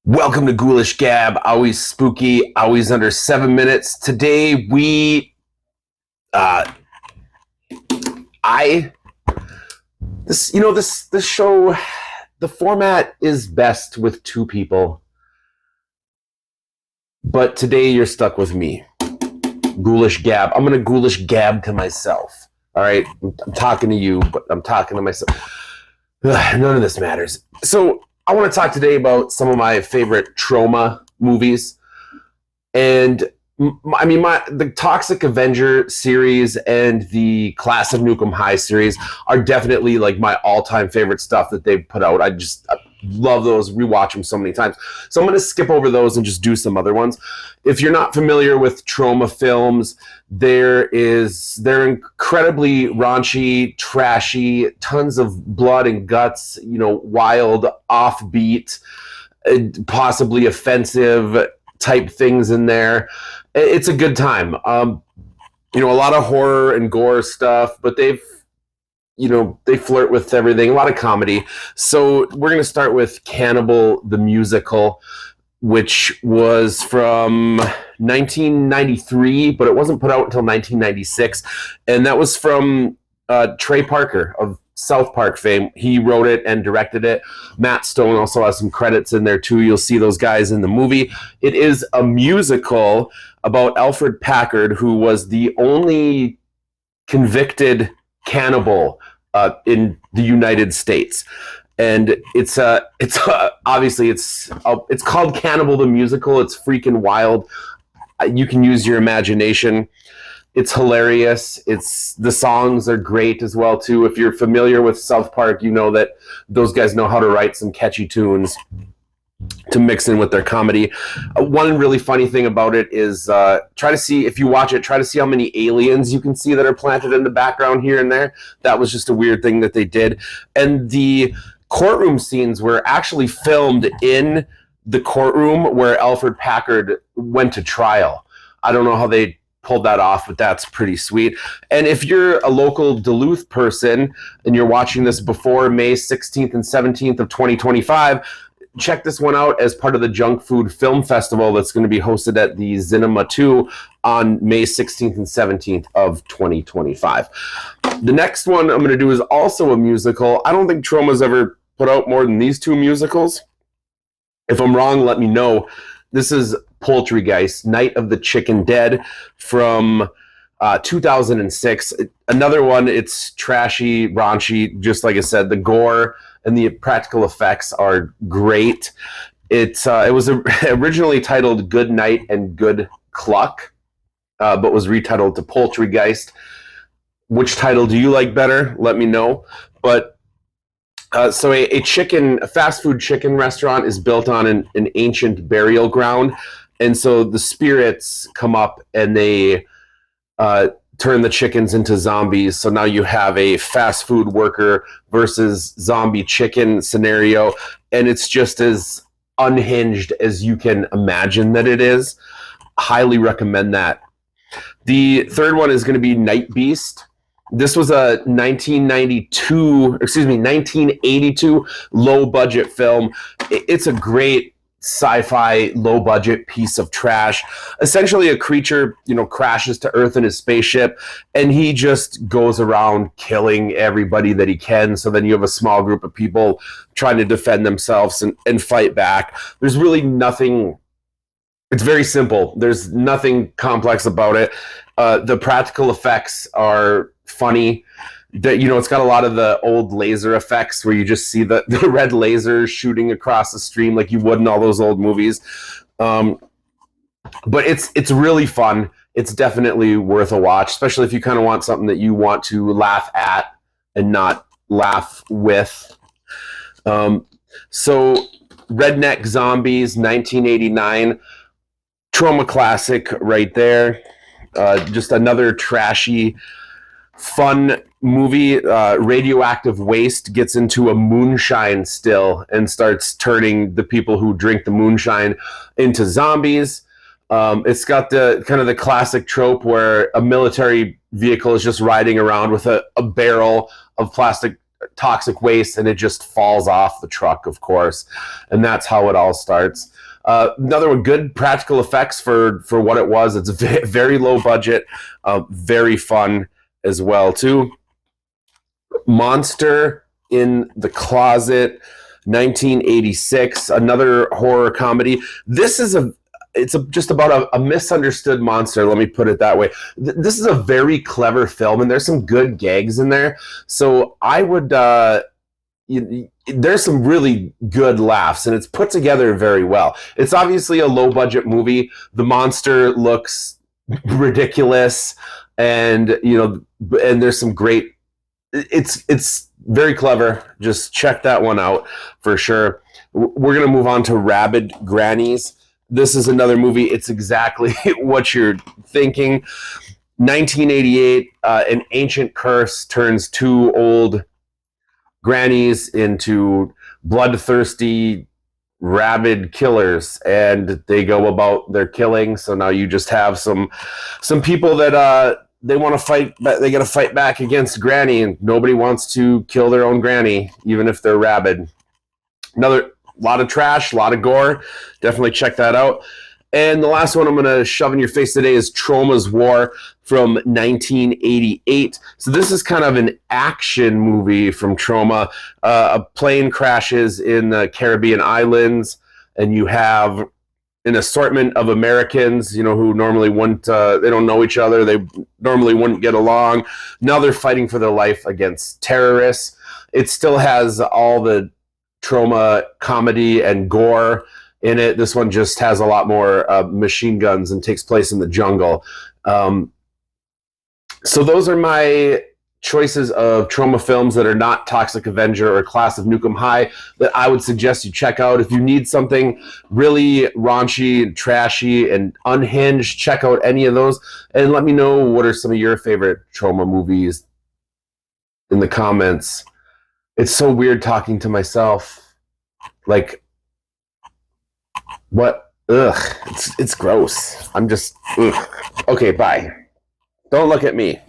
Welcome to Ghoulish Gab. Always spooky, always under 7 minutes. Today uh I this show, the format is best with two people. But today you're stuck with me. Ghoulish Gab. I'm gonna Ghoulish Gab to myself. All right. I'm talking to you, but I'm talking to myself. None of this matters. So I want to talk today about some of my favorite Troma movies. And the Toxic Avenger series and the Class of Nukem High series are definitely like my all-time favorite stuff that they've put out. I love those, rewatch them so many times. So I'm going to skip over those and just do some other ones. If you're not familiar with Troma films, they're incredibly raunchy, trashy, tons of blood and guts, wild, offbeat, possibly offensive type things in there. It's a good time. A lot of horror and gore stuff, but they flirt with everything, a lot of comedy. So we're going to start with Cannibal the Musical, which was from 1993, but it wasn't put out until 1996. And that was from Trey Parker of South Park fame. He wrote it and directed it. Matt Stone also has some credits in there too. You'll see those guys in the movie. It is a musical about Alfred Packard, who was the only convicted cannibal in the United States. And it's obviously it's called Cannibal the Musical. It's freaking wild. You can use your imagination. It's hilarious. The songs are great as well too. If you're familiar with South Park, you know that those guys know how to write some catchy tunes to mix in with their comedy. One really funny thing about it is if you watch it, try to see how many aliens you can see that are planted in the background here and there. That was just a weird thing that they did. And the courtroom scenes were actually filmed in the courtroom where Alfred Packard went to trial. I don't know how they pulled that off, but that's pretty sweet. And if you're a local Duluth person and you're watching this before May 16th and 17th of 2025, check this one out as part of the Junk Food Film Festival that's going to be hosted at the Cinema 2 on May 16th and 17th of 2025. The next one I'm going to do is also a musical. I don't think Troma's ever put out more than these two musicals. If I'm wrong, let me know. This is Poultrygeist, Night of the Chicken Dead from 2006. Another one, it's trashy, raunchy, just like I said. The gore and the practical effects are great. It was originally titled Good Night and Good Cluck, but was retitled to Poultrygeist. Which title do you like better? Let me know. But so a fast food chicken restaurant is built on an ancient burial ground. And so the spirits come up and they turn the chickens into zombies. So now you have a fast food worker versus zombie chicken scenario. And it's just as unhinged as you can imagine that it is. Highly recommend that. The third one is going to be Night Beast. This was a 1982 low budget film. It's a great sci-fi low budget piece of trash. Essentially a creature, crashes to Earth in his spaceship and he just goes around killing everybody that he can. So then you have a small group of people trying to defend themselves and fight back. There's really nothing. It's very simple. There's nothing complex about it. The practical effects are funny. It's got a lot of the old laser effects where you just see the red lasers shooting across the stream like you would in all those old movies. But it's really fun. It's definitely worth a watch, especially if you kind of want something that you want to laugh at and not laugh with. So Redneck Zombies, 1989. Troma classic right there. Just another trashy, fun movie. Radioactive waste gets into a moonshine still and starts turning the people who drink the moonshine into zombies. It's got the kind of the classic trope where a military vehicle is just riding around with a barrel of plastic toxic waste, and it just falls off the truck, of course, and that's how it all starts. Another one, good practical effects for what it was. It's very low budget, very fun as well too. Monster in the Closet, 1986, another horror comedy. This is just about a misunderstood monster. Let me put it that way. This is a very clever film, and there's some good gags in there. So I would. There's some really good laughs, and it's put together very well. It's obviously a low budget movie. The monster looks ridiculous, and and there's some great. It's very clever. Just check that one out for sure. We're gonna move on to Rabid Grannies. This is another movie. It's exactly what you're thinking. 1988, an ancient curse turns two old grannies into bloodthirsty, rabid killers, and they go about their killing. So now you just have some people that they want to fight, but they got to fight back against Granny, and nobody wants to kill their own Granny, even if they're rabid. Another lot of trash, a lot of gore. Definitely check that out. And the last one I'm going to shove in your face today is Troma's War from 1988. So this is kind of an action movie from Troma. A plane crashes in the Caribbean islands, and you have an assortment of Americans, who normally wouldn't, they don't know each other. They normally wouldn't get along. Now they're fighting for their life against terrorists. It still has all the Troma comedy and gore in it. This one just has a lot more machine guns and takes place in the jungle. So those are my choices of Troma films that are not Toxic Avenger or Class of Nukem High that I would suggest you check out. If you need something really raunchy and trashy and unhinged, check out any of those, and let me know what are some of your favorite Troma movies in the comments. It's so weird talking to myself. Like, what? Ugh, it's gross. I'm just, ugh. Okay, bye. Don't look at me.